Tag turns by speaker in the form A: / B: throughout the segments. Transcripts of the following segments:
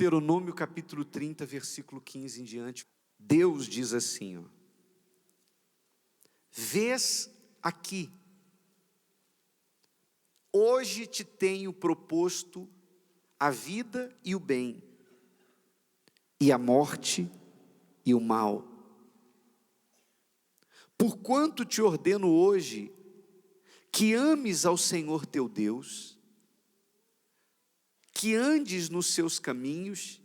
A: Deuteronômio capítulo 30, versículo 15 em diante, Deus diz assim, ó: vês aqui, hoje te tenho proposto a vida e o bem, e a morte e o mal. Porquanto te ordeno hoje que ames ao Senhor teu Deus, que andes nos seus caminhos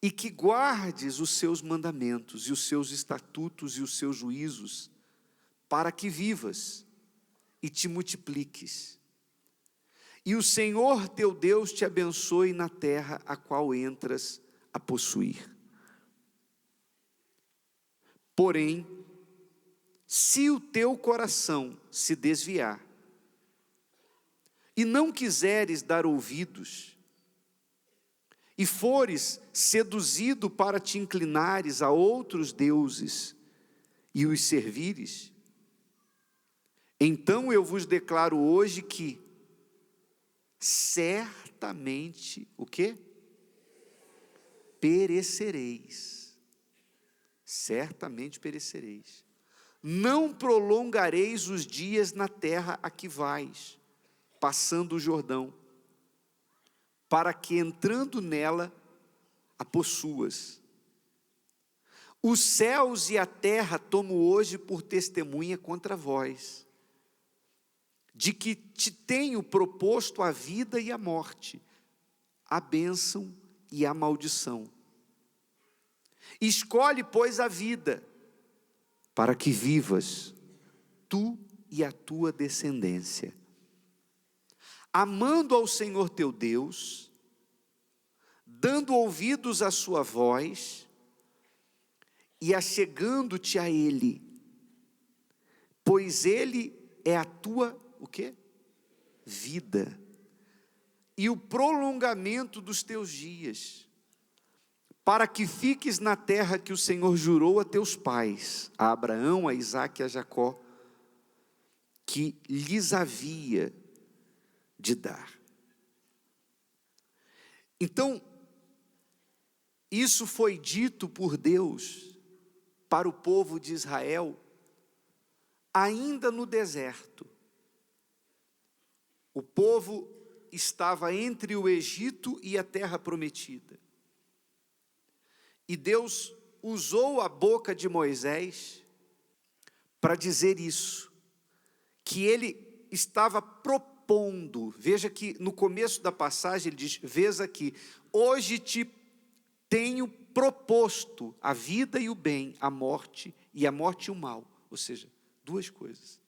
A: e que guardes os seus mandamentos e os seus estatutos e os seus juízos, para que vivas e te multipliques. E o Senhor teu Deus te abençoe na terra a qual entras a possuir. Porém, se o teu coração se desviar, e não quiseres dar ouvidos, e fores seduzido para te inclinares a outros deuses, e os servires, então eu vos declaro hoje que, certamente, o quê? Perecereis. Certamente perecereis. Não prolongareis os dias na terra a que vais, passando o Jordão, para que entrando nela a possuas. Os céus e a terra tomo hoje por testemunha contra vós, de que te tenho proposto a vida e a morte, a bênção e a maldição. Escolhe, pois, a vida, para que vivas, tu e a tua descendência, amando ao Senhor teu Deus, dando ouvidos à sua voz, e achegando-te a Ele, pois Ele é a tua, o quê? Vida, e o prolongamento dos teus dias, para que fiques na terra que o Senhor jurou a teus pais, a Abraão, a Isaque e a Jacó, que lhes havia de dar. Então, isso foi dito por Deus para o povo de Israel, ainda no deserto. O povo estava entre o Egito e a terra prometida. E Deus usou a boca de Moisés para dizer isso, que ele estava propondo. Veja que no começo da passagem ele diz, vês aqui, hoje te tenho proposto a vida e o bem, a morte e o mal. Ou seja, duas coisas.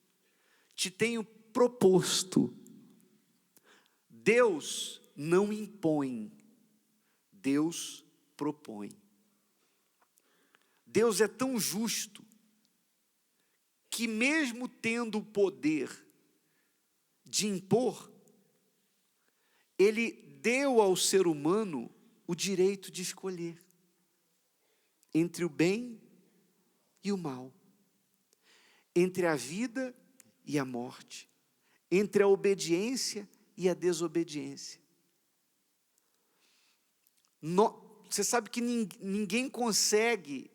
A: Te tenho proposto. Deus não impõe, Deus propõe. Deus é tão justo, que mesmo tendo o poder de impor, Ele deu ao ser humano o direito de escolher entre o bem e o mal, entre a vida e a morte, entre a obediência e a desobediência. Você sabe que ninguém consegue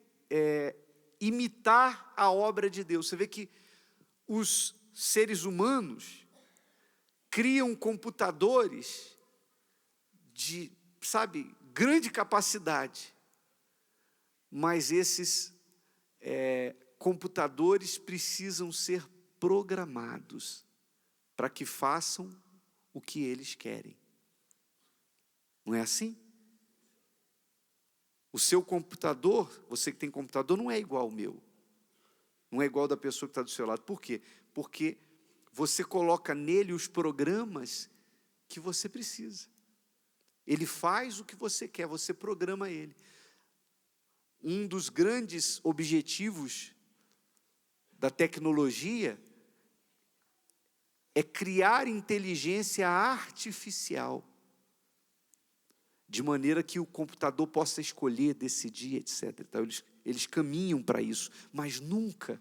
A: imitar a obra de Deus. Você vê que os seres humanos criam computadores de, grande capacidade, mas esses computadores precisam ser programados para que façam o que eles querem. Não é assim? O seu computador, você que tem computador, não é igual ao meu. Não é igual ao da pessoa que está do seu lado. Por quê? Porque você coloca nele os programas que você precisa. Ele faz o que você quer, você programa ele. Um dos grandes objetivos da tecnologia é criar inteligência artificial, de maneira que o computador possa escolher, decidir, etc. Então, eles caminham para isso, mas nunca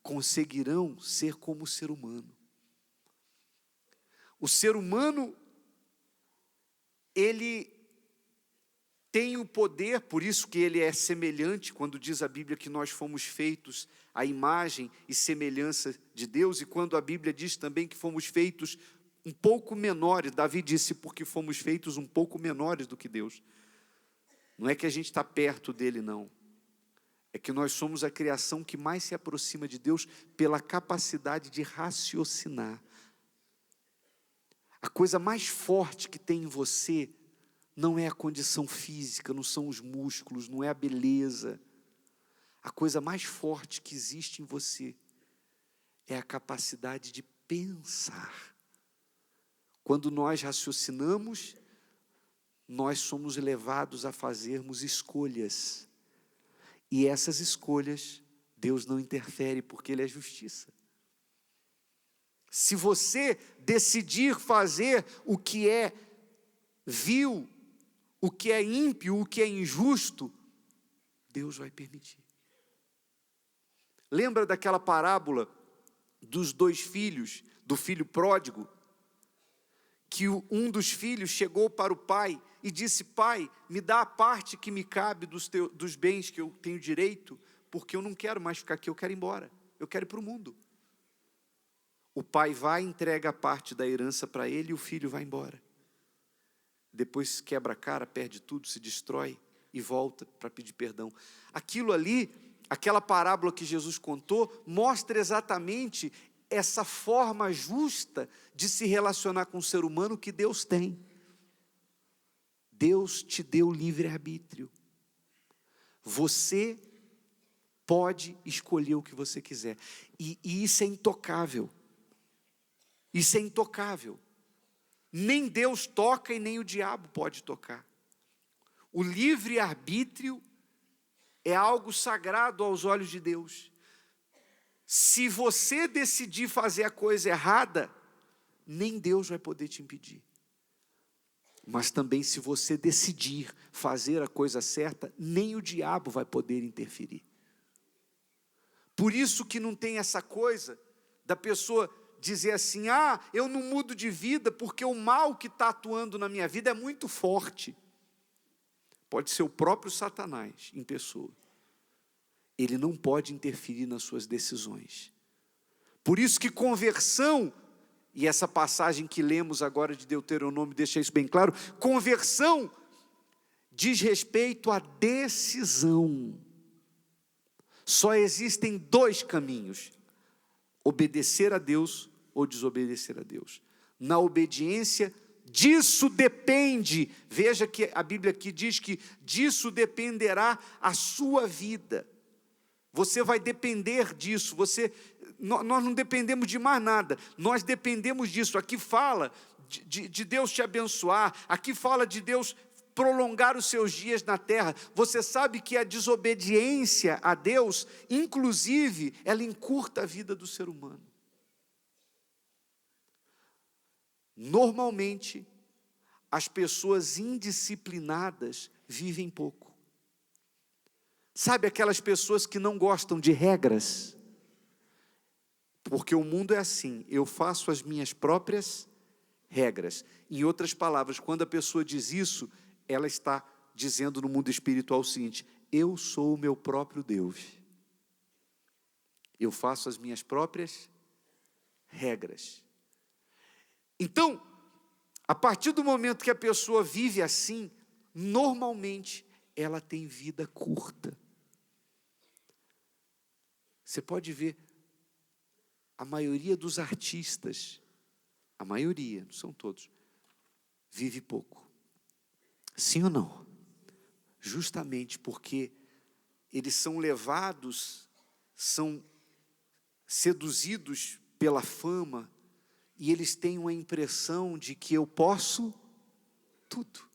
A: conseguirão ser como o ser humano. O ser humano, ele tem o poder, por isso que ele é semelhante, quando diz a Bíblia que nós fomos feitos à imagem e semelhança de Deus, e quando a Bíblia diz também que fomos feitos um pouco menores, Davi disse, porque fomos feitos um pouco menores do que Deus. Não é que a gente está perto dele, não. É que nós somos a criação que mais se aproxima de Deus pela capacidade de raciocinar. A coisa mais forte que tem em você não é a condição física, não são os músculos, não é a beleza. A coisa mais forte que existe em você é a capacidade de pensar. Quando nós raciocinamos, nós somos levados a fazermos escolhas. E essas escolhas, Deus não interfere, porque Ele é justiça. Se você decidir fazer o que é vil, o que é ímpio, o que é injusto, Deus vai permitir. Lembra daquela parábola dos 2 filhos, do filho pródigo? Que um dos filhos chegou para o pai e disse: pai, me dá a parte que me cabe dos bens que eu tenho direito, porque eu não quero mais ficar aqui, eu quero ir embora, eu quero ir para o mundo. O pai vai e entrega a parte da herança para ele e o filho vai embora. Depois quebra a cara, perde tudo, se destrói e volta para pedir perdão. Aquilo ali, aquela parábola que Jesus contou, mostra exatamente essa forma justa de se relacionar com o ser humano que Deus tem. Deus te deu livre-arbítrio. Você pode escolher o que você quiser. E isso é intocável. Isso é intocável. Nem Deus toca e nem o diabo pode tocar. O livre-arbítrio é algo sagrado aos olhos de Deus. Se você decidir fazer a coisa errada, nem Deus vai poder te impedir. Mas também, se você decidir fazer a coisa certa, nem o diabo vai poder interferir. Por isso que não tem essa coisa da pessoa dizer assim: eu não mudo de vida porque o mal que está atuando na minha vida é muito forte. Pode ser o próprio Satanás em pessoa. Ele não pode interferir nas suas decisões. Por isso que conversão, e essa passagem que lemos agora de Deuteronômio deixa isso bem claro, conversão diz respeito à decisão. Só existem 2 caminhos: obedecer a Deus ou desobedecer a Deus. Na obediência, disso depende, veja que a Bíblia aqui diz que disso dependerá a sua vida. Você vai depender disso, nós não dependemos de mais nada, nós dependemos disso. Aqui fala de Deus te abençoar, aqui fala de Deus prolongar os seus dias na terra. Você sabe que a desobediência a Deus, inclusive, ela encurta a vida do ser humano. Normalmente, as pessoas indisciplinadas vivem pouco. Sabe aquelas pessoas que não gostam de regras? Porque o mundo é assim: eu faço as minhas próprias regras. Em outras palavras, quando a pessoa diz isso, ela está dizendo no mundo espiritual o seguinte: eu sou o meu próprio Deus. Eu faço as minhas próprias regras. Então, a partir do momento que a pessoa vive assim, normalmente ela tem vida curta. Você pode ver, a maioria dos artistas, a maioria, não são todos, vive pouco. Sim ou não? Justamente porque eles são levados, são seduzidos pela fama, e eles têm uma impressão de que eu posso tudo.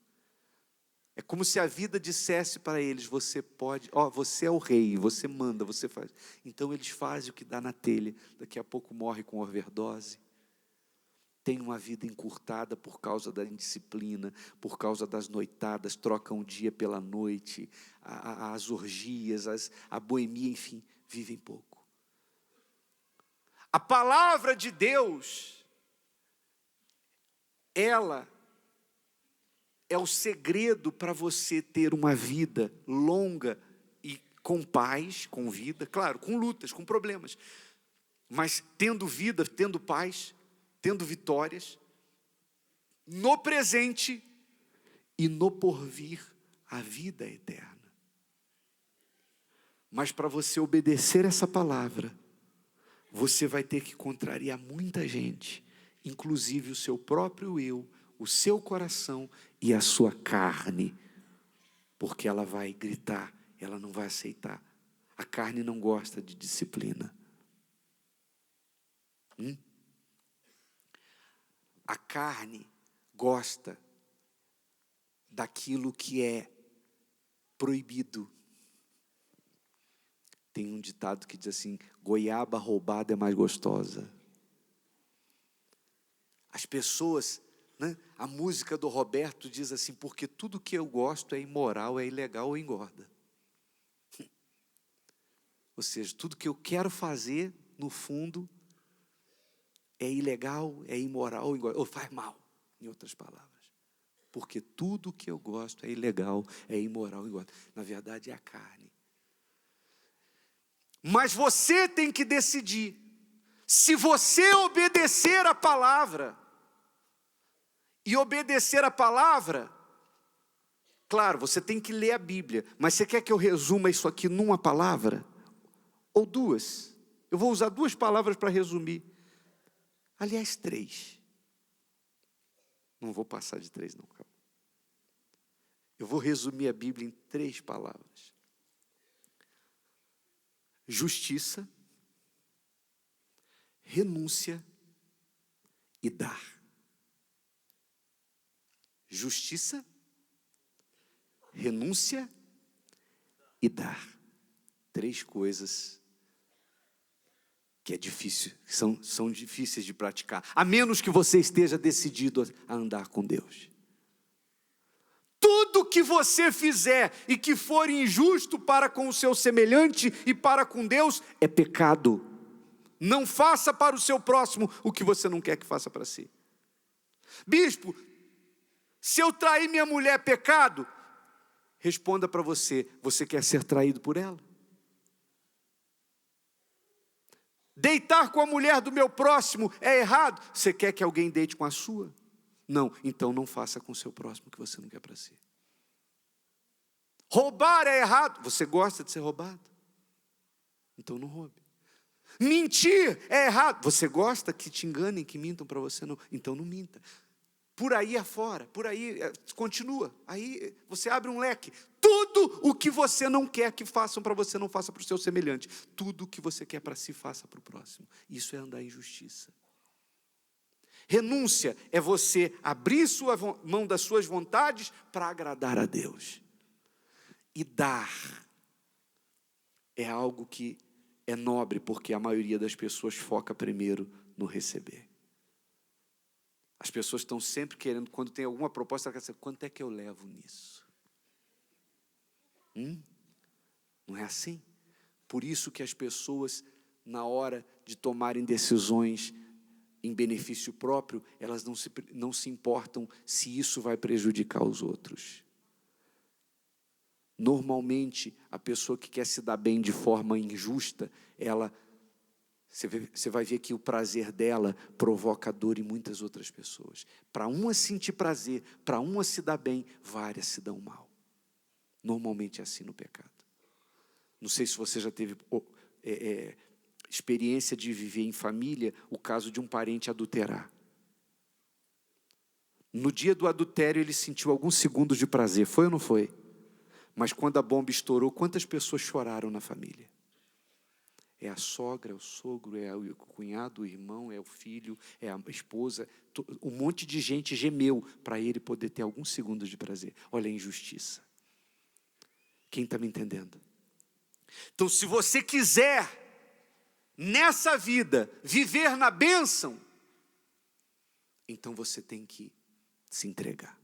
A: É como se a vida dissesse para eles: você pode, você é o rei, você manda, você faz. Então eles fazem o que dá na telha, daqui a pouco morre com overdose. Tem uma vida encurtada por causa da indisciplina, por causa das noitadas, trocam o dia pela noite, as orgias, a boemia, enfim, vivem pouco. A palavra de Deus, ela é o segredo para você ter uma vida longa e com paz, com vida, claro, com lutas, com problemas, mas tendo vida, tendo paz, tendo vitórias, no presente e no porvir, a vida é eterna. Mas para você obedecer essa palavra, você vai ter que contrariar muita gente, inclusive o seu próprio eu, o seu coração e a sua carne, porque ela vai gritar, ela não vai aceitar. A carne não gosta de disciplina. A carne gosta daquilo que é proibido. Tem um ditado que diz assim: goiaba roubada é mais gostosa. As pessoas, né? A música do Roberto diz assim: porque tudo que eu gosto é imoral, é ilegal ou engorda. Ou seja, tudo que eu quero fazer, no fundo, é ilegal, é imoral, ou faz mal, em outras palavras. Porque tudo que eu gosto é ilegal, é imoral, engorda. Na verdade, é a carne. Mas você tem que decidir. Se você obedecer a palavra, e obedecer a palavra, claro, você tem que ler a Bíblia, mas você quer que eu resuma isso aqui numa palavra? Ou duas? Eu vou usar 2 palavras para resumir. Aliás, 3. Não vou passar de 3 não, calma. Eu vou resumir a Bíblia em 3 palavras. Justiça, renúncia e dar. Justiça, renúncia e dar. 3 coisas que é difícil, são difíceis de praticar, a menos que você esteja decidido a andar com Deus. Tudo que você fizer e que for injusto para com o seu semelhante e para com Deus é pecado. Não faça para o seu próximo o que você não quer que faça para si. Bispo, se eu trair minha mulher é pecado? Responda para você: você quer ser traído por ela? Deitar com a mulher do meu próximo é errado? Você quer que alguém deite com a sua? Não, então não faça com o seu próximo o que você não quer para si. Roubar é errado? Você gosta de ser roubado? Então não roube. Mentir é errado? Você gosta que te enganem, que mintam para você? Não, então não minta. Por aí afora, por aí, continua. Aí você abre um leque. Tudo o que você não quer que façam para você, não faça para o seu semelhante. Tudo o que você quer para si, faça para o próximo. Isso é andar em justiça. Renúncia é você abrir sua mão das suas vontades para agradar a Deus. E dar é algo que é nobre, porque a maioria das pessoas foca primeiro no receber. As pessoas estão sempre querendo, quando tem alguma proposta, ela quer saber: quanto é que eu levo nisso? Não é assim? Por isso que as pessoas, na hora de tomarem decisões em benefício próprio, elas não se importam se isso vai prejudicar os outros. Normalmente, a pessoa que quer se dar bem de forma injusta, você vai ver que o prazer dela provoca dor em muitas outras pessoas. Para uma sentir prazer, para uma se dar bem, várias se dão mal. Normalmente é assim no pecado. Não sei se você já teve experiência de viver em família o caso de um parente adulterar. No dia do adultério ele sentiu alguns segundos de prazer, foi ou não foi? Mas quando a bomba estourou, quantas pessoas choraram na família? É a sogra, é o sogro, é o cunhado, o irmão, é o filho, é a esposa. Um monte de gente gemeu para ele poder ter alguns segundos de prazer. Olha a injustiça. Quem está me entendendo? Então, se você quiser, nessa vida, viver na bênção, então você tem que se entregar.